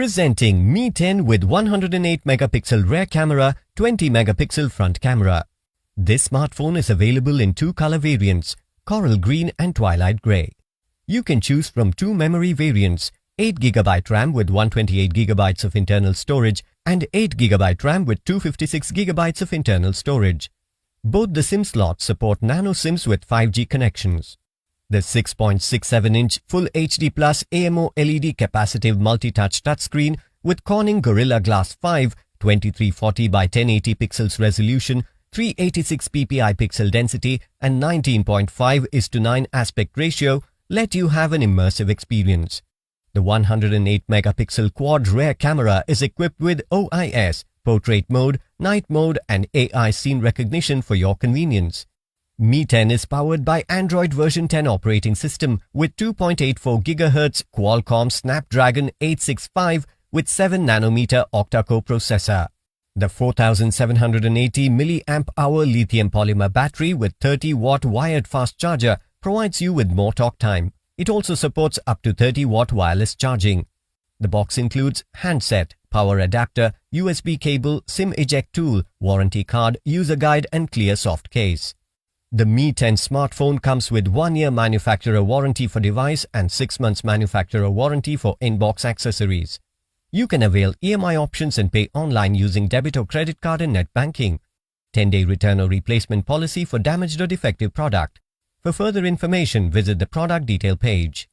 Presenting Mi 10 with 108 megapixel rear camera, 20 megapixel front camera. This smartphone is available in two color variants, coral green and twilight grey. You can choose from two memory variants, 8GB RAM with 128GB of internal storage and 8GB RAM with 256GB of internal storage. Both the SIM slots support nano SIMs with 5G connections. The 6.67-inch Full HD Plus AMO LED capacitive multi-touch touchscreen with Corning Gorilla Glass 5 2340 by 1080 pixels resolution, 386 ppi pixel density and 19.5:9 aspect ratio let you have an immersive experience. The 108 megapixel quad rear camera is equipped with OIS, portrait mode, night mode and AI scene recognition for your convenience. Mi 10 is powered by Android version 10 operating system with 2.84 GHz Qualcomm Snapdragon 865 with 7nm octa-core processor. The 4780 mAh lithium polymer battery with 30-watt wired fast charger provides you with more talk time. It also supports up to 30-watt wireless charging. The box includes handset, power adapter, USB cable, SIM eject tool, warranty card, user guide and clear soft case. The Mi 10 smartphone comes with 1-year manufacturer warranty for device and 6 months manufacturer warranty for in-box accessories. You can avail EMI options and pay online using debit or credit card and net banking. 10-day return or replacement policy for damaged or defective product. For further information, visit the product detail page.